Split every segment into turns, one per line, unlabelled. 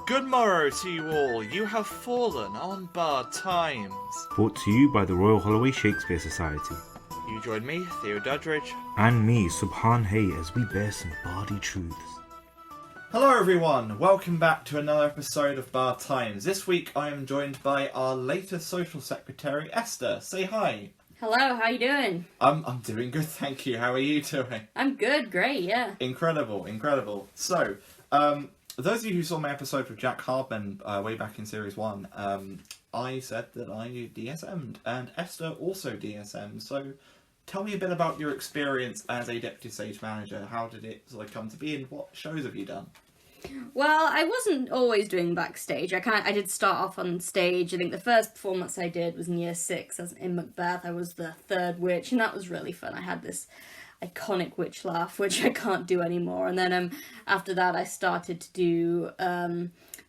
Good morrow to you all. You have fallen on bad times.
Brought to you by the Royal Holloway Shakespeare Society.
You join me, Theo Dudridge.
And me, Subhan Hay, as we bear some bardy truths.
Hello everyone, welcome back to another episode of Bad Times. This week I am joined by our latest social secretary, Esther. Say hi.
Hello, how you doing?
I'm doing good, thank you. How are you doing?
I'm good, great, yeah.
Incredible. So, those of you who saw my episode with Jack Hardman way back in Series 1, I said that I DSM'd, and Esther also DSM'd. So, tell me a bit about your experience as a deputy stage manager. How did it sort of come to be, and what shows have you done?
Well, I wasn't always doing backstage. I did start off on stage. I think the first performance I did was in Year 6, as in Macbeth. I was the third witch, and that was really fun. I had this iconic witch laugh, which I can't do anymore. And then after that, I started to do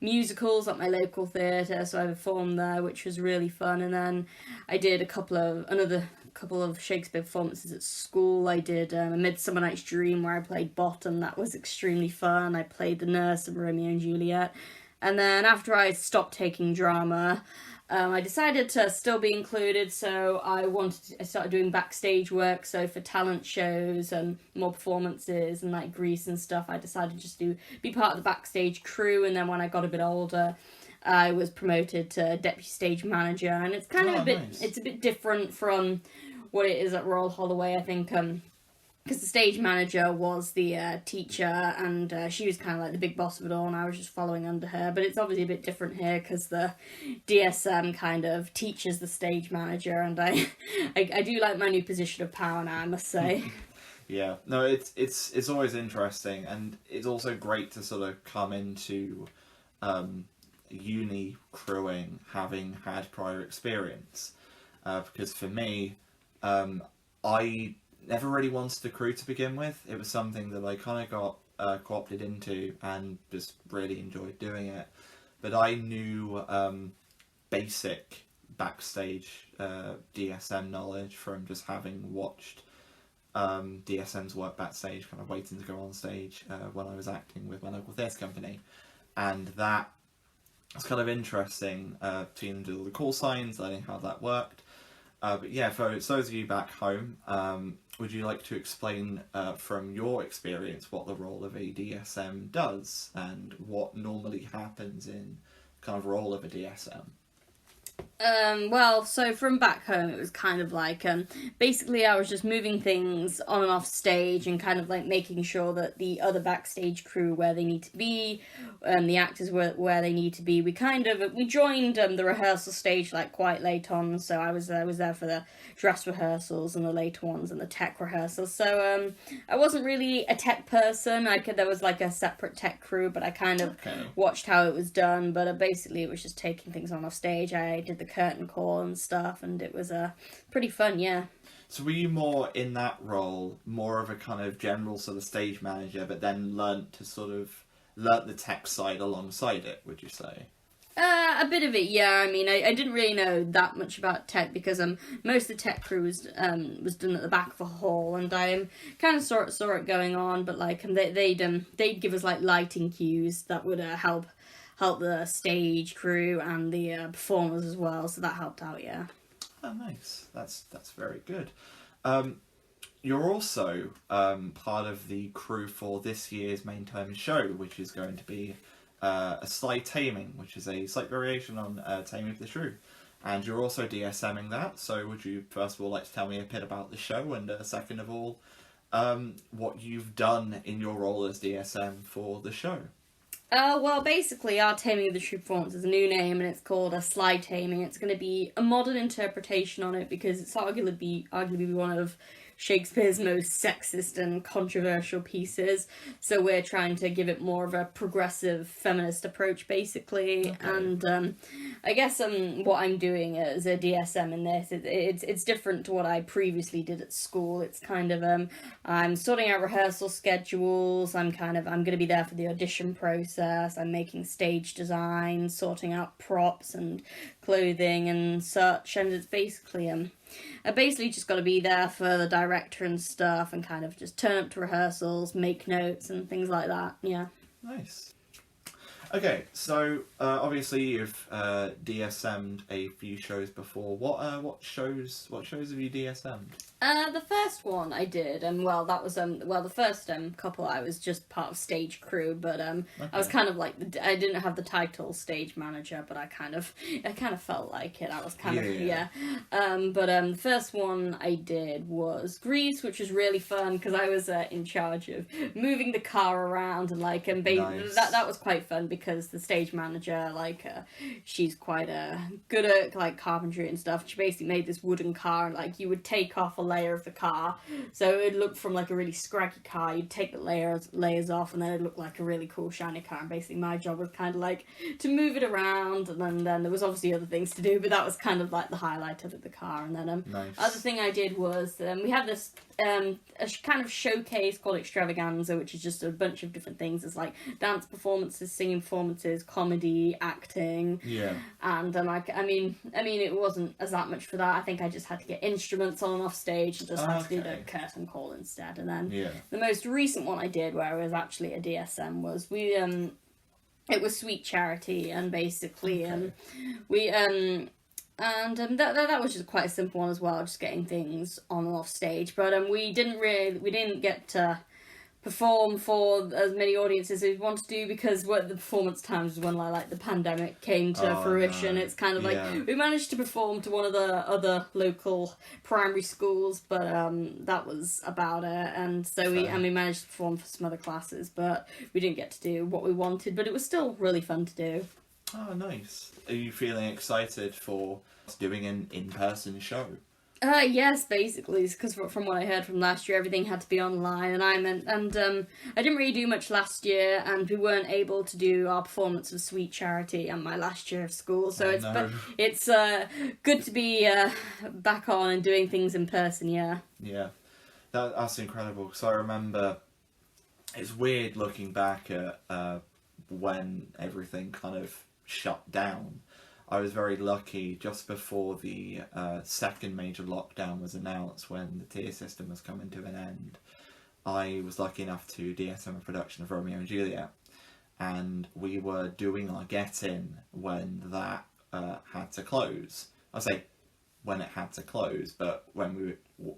musicals at my local theatre, so I performed there, which was really fun. And then I did another couple of Shakespeare performances at school. I did A Midsummer Night's Dream where I played Bottom. That was extremely fun. I played the nurse in Romeo and Juliet. And then after I stopped taking drama, I decided to still be included, so I started doing backstage work. So for talent shows and more performances and like Grease and stuff, I decided just to be part of the backstage crew. And then when I got a bit older, I was promoted to deputy stage manager, and it's kind of it's a bit different from what it is at Royal Holloway, I think, because the stage manager was the teacher, and she was kind of like the big boss of it all, and I was just following under her. But it's obviously a bit different here because the DSM kind of teaches the stage manager, and I do like my new position of power now, I must say.
Yeah, no, it's always interesting, and it's also great to sort of come into uni crewing having had prior experience, because for me, I never really wanted to crew to begin with. It was something that I kind of got co-opted into and just really enjoyed doing it. But I knew basic backstage DSM knowledge from just having watched DSM's work backstage, kind of waiting to go on stage when I was acting with my local theatre company. And that was kind of interesting, seeing them do all the call signs, learning how that worked. But yeah, for those of you back home, would you like to explain from your experience what the role of a DSM does and what normally happens in kind of role of a DSM?
Well, so from back home, it was kind of like, basically I was just moving things on and off stage and kind of like making sure that the other backstage crew where they need to be, the actors where they need to be. We joined the rehearsal stage like quite late on, so I was there for the dress rehearsals and the later ones and the tech rehearsals. So I wasn't really a tech person. There was like a separate tech crew, but I kind of watched how it was done. But basically it was just taking things on off stage. I did the curtain call and stuff, and it was pretty fun, yeah.
So were you more in that role, more of a kind of general sort of stage manager, but then learnt the tech side alongside it, would you say?
A bit of it, yeah. I mean, I didn't really know that much about tech because most of the tech crew was done at the back of a hall, and I kind of saw it going on, but like they'd give us like lighting cues that would help the stage crew and the performers as well, so that helped out, yeah.
Oh, nice. That's very good. You're also part of the crew for this year's main term show, which is going to be a slight Taming, which is a slight variation on Taming of the Shrew. And you're also DSMing that, so would you first of all like to tell me a bit about the show, and second of all, what you've done in your role as DSM for the show?
Well, basically, our Taming of the Shrew performance is a new name, and it's called a slide taming. It's going to be a modern interpretation on it because it's arguably one of Shakespeare's most sexist and controversial pieces. So we're trying to give it more of a progressive feminist approach, basically. Okay. And I guess what I'm doing as a DSM in this, it's different to what I previously did at school. It's kind of I'm sorting out rehearsal schedules. I'm going to be there for the audition process. I'm making stage design, sorting out props and clothing and such. And it's basically I basically just got to be there for the director and stuff and kind of just turn up to rehearsals, make notes and things like that, yeah.
Nice. Okay, so obviously you've DSM'd a few shows before. What shows have you DSM'd?
The first one I did, and well, that was the first couple I was just part of stage crew, but I was
Okay.
kind of like I didn't have the title stage manager, but I kind of felt like it. I was kind of
Yeah.
But the first one I did was Greece, which was really fun because I was in charge of moving the car around and
Nice.
that was quite fun because the stage manager she's quite good at like carpentry and stuff. She basically made this wooden car and like you would take off a layer of the car, so it looked from like a really scraggy car. You'd take the layers off, and then it looked like a really cool shiny car. And basically, my job was kind of like to move it around, and then there was obviously other things to do, but that was kind of like the highlight of the car. And then
Nice.
other thing I did was we had this kind of showcase called Extravaganza, which is just a bunch of different things. It's like dance performances, singing performances, comedy, acting.
Yeah.
And I mean, it wasn't as that much for that. I think I just had to get instruments on and off stage and just had to do the
Okay.
curtain call instead. And then
Yeah.
the most recent one I did, where I was actually a DSM, was it was Sweet Charity, and basically that was just quite a simple one as well, just getting things on and off stage. But we didn't get to perform for as many audiences as we wanted to do because what the performance times was when like the pandemic came to
Oh,
fruition.
no.
It's kind of like
Yeah.
we managed to perform to one of the other local primary schools, but that was about it. And so we managed to perform for some other classes, but we didn't get to do what we wanted. But it was still really fun to do.
Oh, nice. Are you feeling excited for doing an in-person show?
Yes, basically, because from what I heard from last year, everything had to be online, and I didn't really do much last year, and we weren't able to do our performance of Sweet Charity on my last year of school. So it's good to be back on and doing things in person. Yeah.
Yeah, that's incredible. So I remember it's weird looking back at when everything kind of shut down. I was very lucky just before the second major lockdown was announced, when the tier system was coming to an end. I was lucky enough to DSM a production of Romeo and Juliet, and we were doing our get-in when that had to close. I say when it had to close, but when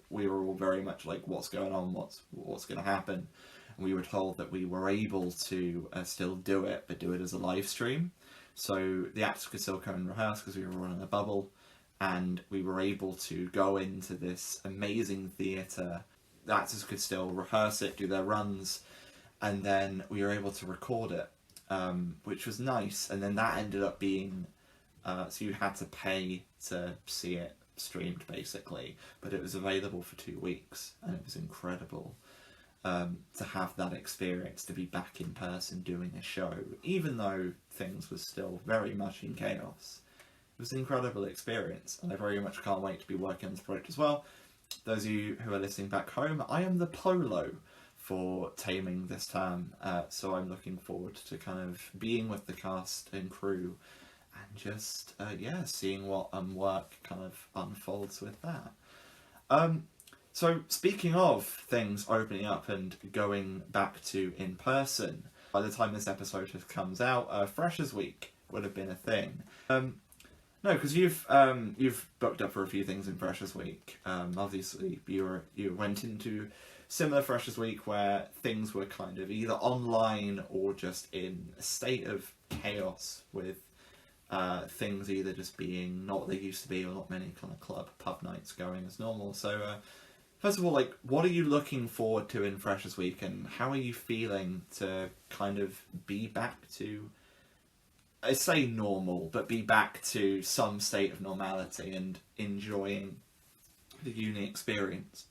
we were all very much like, what's going on, what's going to happen, and we were told that we were able to still do it, but do it as a live stream. So the actors could still come and rehearse because we were running a bubble, and we were able to go into this amazing theatre. The actors could still rehearse it, do their runs, and then we were able to record it, which was nice. And then that ended up being, so you had to pay to see it streamed basically, but it was available for 2 weeks, and it was incredible. To have that experience, to be back in person doing a show, even though things were still very much in chaos. It was an incredible experience, and I very much can't wait to be working on this project as well. Those of you who are listening back home, I am the polo for Taming this term, so I'm looking forward to kind of being with the cast and crew and just, seeing what work kind of unfolds with that. So speaking of things opening up and going back to in person, by the time this episode comes out, Freshers Week would have been a thing. No, because you've booked up for a few things in Freshers Week. Obviously, you went into similar Freshers Week where things were kind of either online or just in a state of chaos, with things either just being not what they used to be, or not many kind of pub nights going as normal. So first of all, like, what are you looking forward to in Freshers Week, and how are you feeling to kind of be back to, I say normal, but be back to some state of normality and enjoying the uni experience?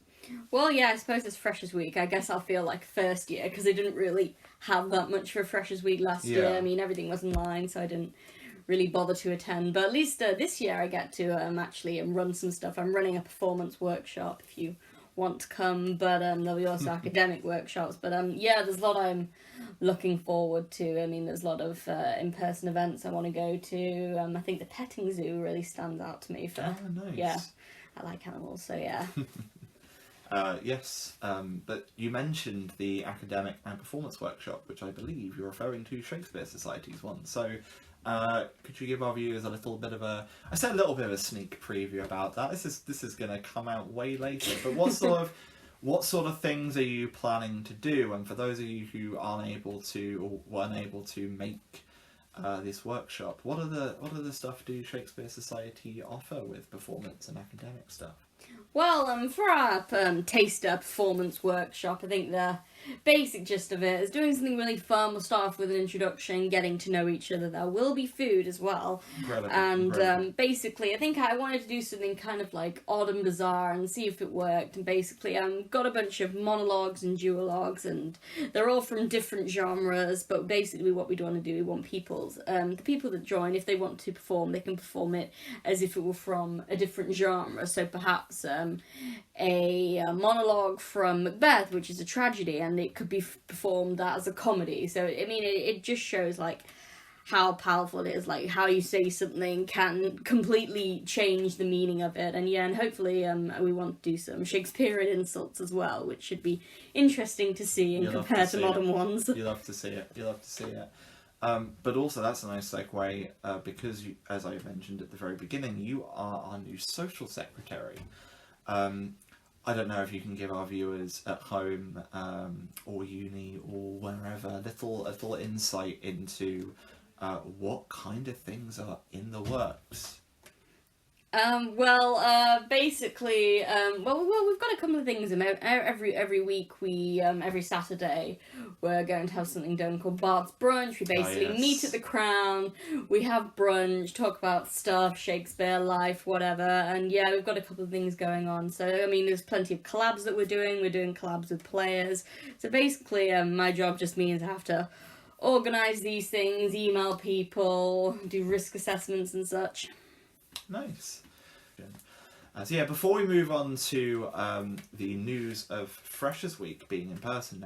Well, yeah, I suppose it's Freshers Week. I guess I'll feel like first year because I didn't really have that much for Freshers Week last year. I mean, everything was online, so I didn't really bother to attend. But at least this year I get to actually run some stuff. I'm running a performance workshop if you want to come, but there'll be also academic workshops. But there's a lot I'm looking forward to. I mean, there's a lot of in-person events I want to go to. I think the petting zoo really stands out to me for.
Oh, nice.
Yeah, I like animals, so yeah.
Yes, but you mentioned the academic and performance workshop, which I believe you're referring to Shakespeare Society's one. So, could you give our viewers a little bit of I said a little bit of a sneak preview about that. This is going to come out way later. But what sort of things are you planning to do? And for those of you who aren't able to or weren't able to make this workshop, what other stuff do Shakespeare Society offer with performance and academic stuff?
Well, for our taster performance workshop, I think the basic gist of it is doing something really fun. We'll start off with an introduction, getting to know each other. There will be food as well. Incredible. Basically, I think I wanted to do something kind of like odd and bizarre and see if it worked. And basically, got a bunch of monologues and duologues, and they're all from different genres. But basically, what we want to do, we want the people that join, if they want to perform, they can perform it as if it were from a different genre. So perhaps a monologue from Macbeth, which is a tragedy, and it could be performed as a comedy. So I mean, it just shows like how powerful it is, like how you say something can completely change the meaning of it. And hopefully we want to do some Shakespearean insults as well, which should be interesting to see and compare to modern ones.
You love to see it. But also that's a nice segue because you, as I mentioned at the very beginning, you are our new social secretary. I don't know if you can give our viewers at home or uni or wherever a little insight into what kind of things are in the works.
Basically, we've got a couple of things about every week. Every Saturday, we're going to have something done called Bart's Brunch. We basically meet at the Crown. We have brunch, talk about stuff, Shakespeare, life, whatever. And yeah, we've got a couple of things going on. So I mean, there's plenty of collabs that we're doing. We're doing collabs with players. So basically, my job just means I have to organise these things, email people, do risk assessments and such.
Nice. So yeah, before we move on to the news of Freshers Week being in person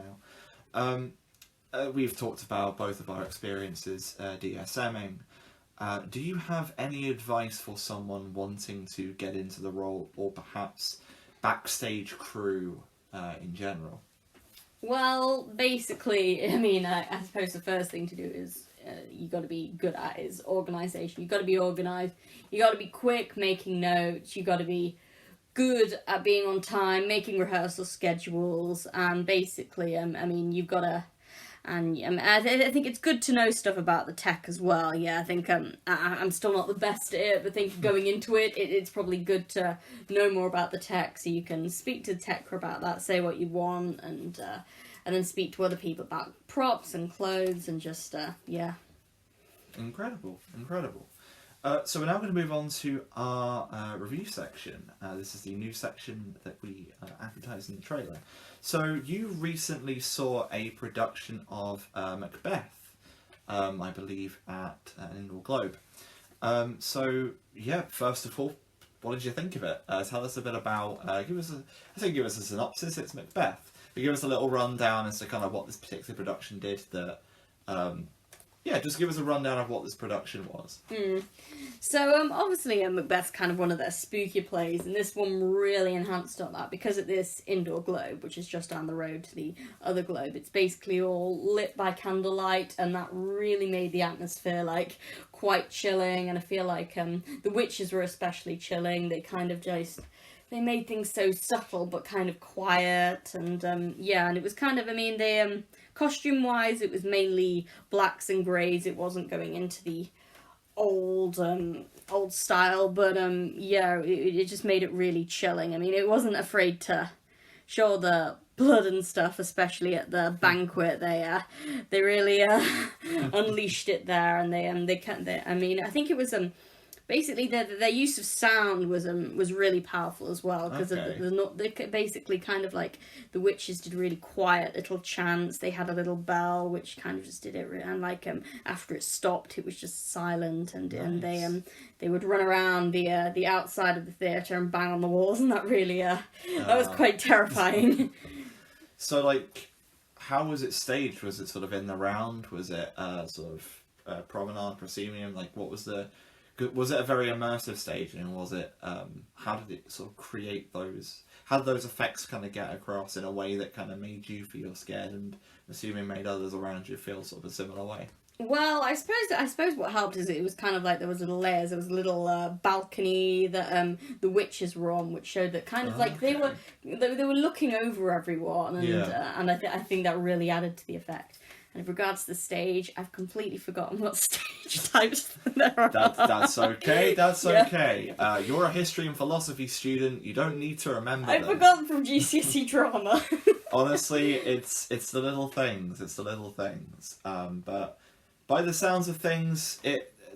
now, we've talked about both of our experiences DSMing. Do you have any advice for someone wanting to get into the role, or perhaps backstage crew in general?
Well, basically, I mean, I suppose the first thing to do is you got to be good at is organisation. You got to be organised. You got to be quick making notes. You got to be good at being on time, making rehearsal schedules, and basically, I mean, you've got to. And I think it's good to know stuff about the tech as well. Yeah, I think I'm still not the best at it, but I think going into it's probably good to know more about the tech so you can speak to the tech about that, say what you want, and then speak to other people about props and clothes and just yeah.
Incredible. So we're now going to move on to our review section. This is the new section that we advertised in the trailer. So you recently saw a production of Macbeth, I believe, at an Indoor Globe. So yeah, first of all, what did you think of it? Tell us a bit about. Give us a synopsis. It's Macbeth. But give us a little rundown as to kind of what this particular production did. Just give us a rundown of what this production was.
So, obviously, Macbeth's kind of one of their spookier plays, and this one really enhanced on that because at this Indoor Globe, which is just down the road to the other Globe, it's basically all lit by candlelight, and that really made the atmosphere, like, quite chilling, and I feel like the witches were especially chilling. They kind of they made things so subtle but kind of quiet, and and it was kind of, I mean, they costume wise it was mainly blacks and greys. It wasn't going into the old style, but it just made it really chilling. I mean, it wasn't afraid to show the blood and stuff, especially at the banquet. They really unleashed it there, and I mean, I think it was basically, their use of sound was really powerful as well, because they basically kind of like the witches did really quiet little chants. They had a little bell which kind of just did it, and like after it stopped, it was just silent, and they would run around the outside of the theatre and bang on the walls, and that really that was quite terrifying.
So like, how was it staged? Was it sort of in the round? Was it sort of promenade, proscenium? Like, what was the? Was it a very immersive staging, and was it? How did it sort of create those? How did those effects kind of get across in a way that kind of made you feel scared, and assuming made others around you feel sort of a similar way?
Well, I suppose what helped is it was kind of like there was little layers. There was a little balcony that the witches were on, which showed that kind of like they were looking over everyone, and I think that really added to the effect. And in regards to the stage, I've completely forgotten what stage types there are.
That's okay. That's okay. You're a history and philosophy student. You don't need to remember.
I forgot from GCSE drama.
Honestly, it's the little things. It's the little things. But by the sounds of things,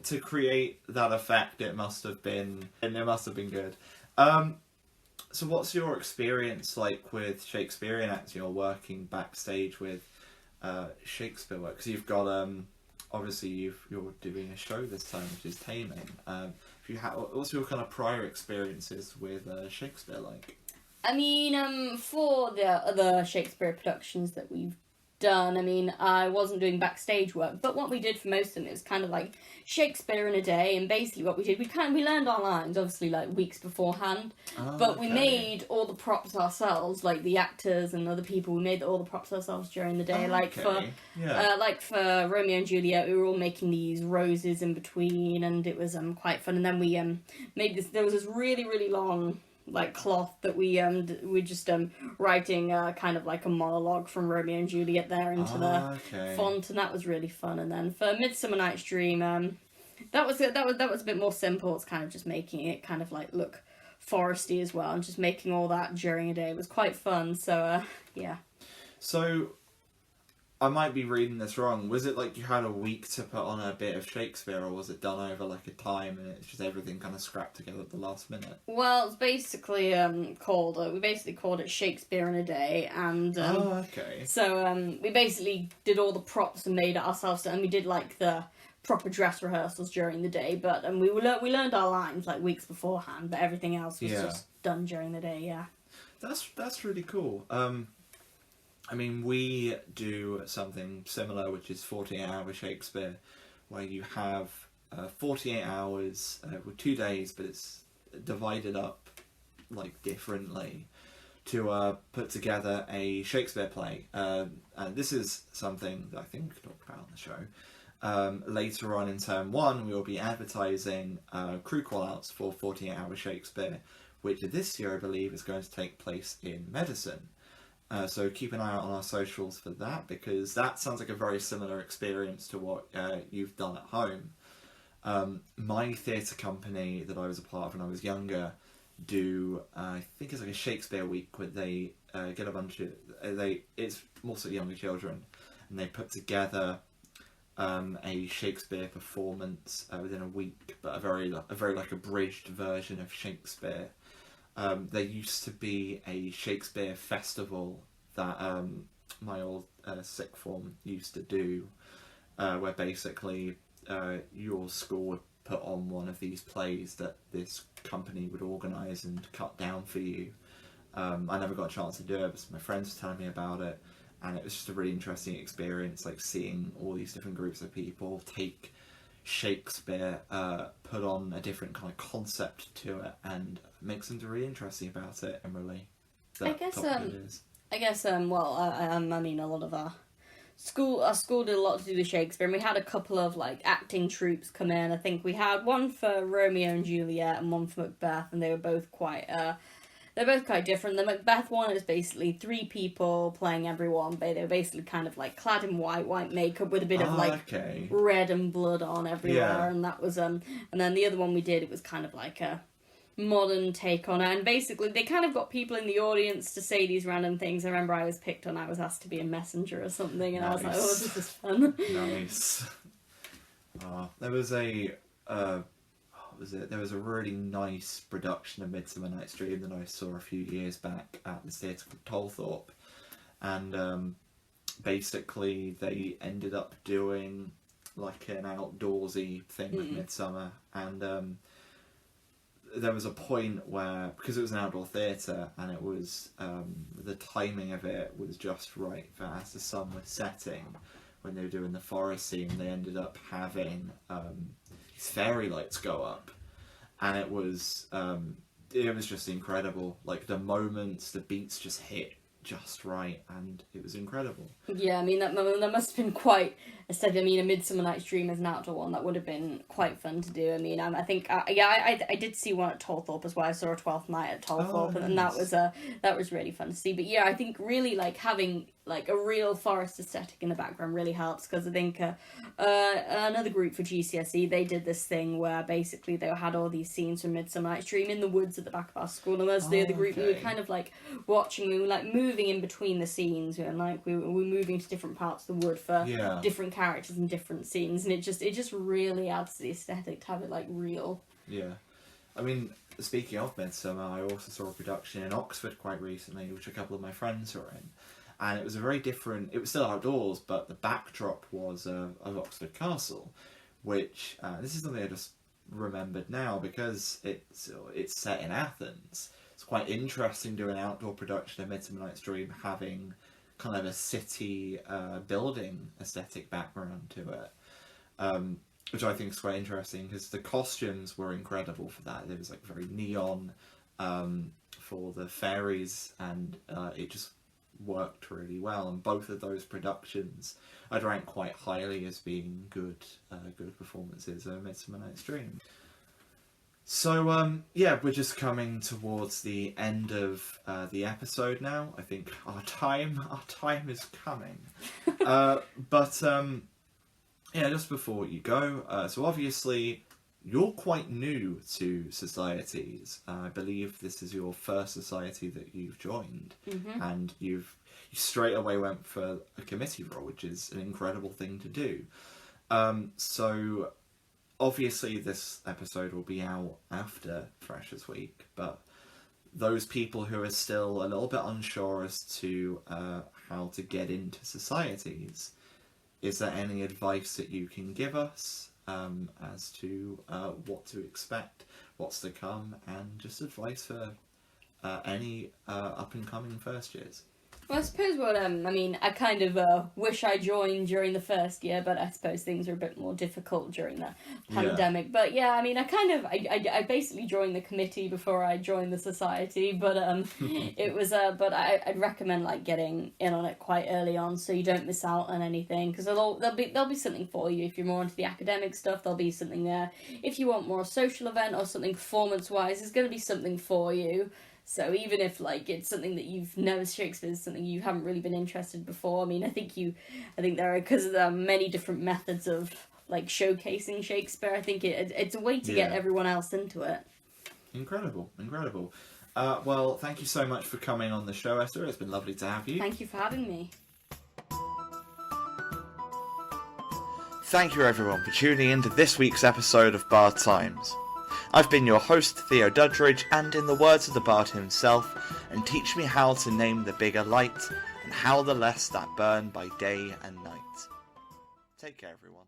to create that effect, it must have been good. So what's your experience like with Shakespearean acting or working backstage with Shakespeare work? Because you've got obviously you're doing a show this time, which is Taming. What's your kind of prior experiences with Shakespeare like?
I mean, for the other Shakespeare productions that we've done, I mean, I wasn't doing backstage work, but what we did for most of them, it was kind of like Shakespeare in a day, and basically what we did, we learned our lines, obviously, like, weeks beforehand, but we made all the props ourselves, like, the actors and other people, we made all the props ourselves during the day, for Romeo and Juliet, we were all making these roses in between, and it was quite fun, and then we made this, there was this really, really long like cloth that we just writing kind of like a monologue from Romeo and Juliet there into the font, and that was really fun. And then for Midsummer Night's Dream, that was a bit more simple. It's kind of just making it kind of like look foresty as well, and just making all that during a day was quite fun. So yeah.
So I might be reading this wrong. Was it like you had a week to put on a bit of Shakespeare, or was it done over like a time and it's just everything kind of scrapped together at the last minute?
Well, it's basically called we basically called it Shakespeare in a day, and so we basically did all the props and made it ourselves, and we did like the proper dress rehearsals during the day, but we learned our lines like weeks beforehand, but everything else was just done during the day. Yeah,
that's really cool. I mean, we do something similar, which is 48-hour Shakespeare, where you have 48 hours with 2 days, but it's divided up like differently to put together a Shakespeare play. And this is something that I think we talked about on the show. Later on in term 1, we will be advertising crew call-outs for 48-hour Shakespeare, which this year I believe is going to take place in Medicine. So keep an eye out on our socials for that, because that sounds like a very similar experience to what you've done at home. My theatre company that I was a part of when I was younger do, I think it's like a Shakespeare week, where they get a bunch of, it's mostly younger children, and they put together a Shakespeare performance within a week, but a very like abridged version of Shakespeare. There used to be a Shakespeare festival that my old sixth form used to do, where basically your school would put on one of these plays that this company would organise and cut down for you. I never got a chance to do it, but my friends were telling me about it, and it was just a really interesting experience, like seeing all these different groups of people take Shakespeare, put on a different kind of concept to it, and make something really interesting about it, and really I guess
I mean, a lot of our school did a lot to do with Shakespeare, and we had a couple of like acting troupes come in. I think we had one for Romeo and Juliet and one for Macbeth, and they were both quite different. The Macbeth one is basically 3 people playing everyone, but they were basically kind of like clad in white makeup with a bit of like red and blood on everywhere, and that was and then the other one we did, it was kind of like a modern take on it, and basically they kind of got people in the audience to say these random things. I remember I was picked on, I was asked to be a messenger or something, and I was like, oh, this is fun.
Nice. There was a really nice production of Midsummer Night's Dream that I saw a few years back at the theatre called Tolthorpe, and basically they ended up doing like an outdoorsy thing with Midsummer, and there was a point where, because it was an outdoor theatre, and it was the timing of it was just right for as the sun was setting when they were doing the forest scene, they ended up having these fairy lights go up, and it was just incredible. Like the moments, the beats just hit just right, and it was incredible.
Yeah, I mean, that must have been quite aesthetic. I mean, a Midsummer Night's Dream is an outdoor one. That would have been quite fun to do. I mean, I think, I did see one at Tolthorpe as well. I saw a 12th Night at Tolthorpe, and that was really fun to see. But yeah, I think really, like, having, like, a real forest aesthetic in the background really helps, because I think another group for GCSE, they did this thing where basically they had all these scenes from Midsummer Night's Dream in the woods at the back of our school, and as the other group, we were kind of, like, watching, we were, like, moving in between the scenes, and, like, we were moving to different parts of the wood for different characters and different scenes, and it just really adds to the aesthetic to have it, like, real.
Yeah. I mean, speaking of Midsummer, I also saw a production in Oxford quite recently, which a couple of my friends were in. And it was a very different... It was still outdoors, but the backdrop was of Oxford Castle, which... this is something I just remembered now, because it's set in Athens. It's quite interesting doing an outdoor production of Midsummer Night's Dream having kind of a city building aesthetic background to it. Which I think is quite interesting, because the costumes were incredible for that. It was like very neon for the fairies, and it just worked really well. And both of those productions I'd rank quite highly as being good performances of Midsummer Night's Dream. So yeah, we're just coming towards the end of the episode now. I think our time is coming. But yeah, just before you go, so obviously you're quite new to societies. I believe this is your first society that you've joined, and you straight away went for a committee role, which is an incredible thing to do. So obviously this episode will be out after Freshers Week, but those people who are still a little bit unsure as to how to get into societies, is there any advice that you can give us as to what to expect, what's to come, and just advice for any up-and-coming first years?
Well, I suppose what, I mean, I kind of wish I joined during the first year, but I suppose things are a bit more difficult during the pandemic. But yeah, I mean, I basically joined the committee before I joined the society, but it was, but I'd recommend, like, getting in on it quite early on so you don't miss out on anything, because there'll be something for you. If you're more into the academic stuff, there'll be something there. If you want more a social event or something performance-wise, there's going to be something for you. So even if, like, it's something that you've never, Shakespeare's something you haven't really been interested before, I mean, I think there are, because there are many different methods of, like, showcasing Shakespeare, I think it's a way to get everyone else into it. Incredible.
Well, thank you so much for coming on the show, Esther. It's been lovely to have you.
Thank you for having me.
Thank you everyone for tuning in to this week's episode of Bard Times. I've been your host, Theo Dudridge, and in the words of the Bard himself, and teach me how to name the bigger light, and how the less that burn by day and night. Take care, everyone.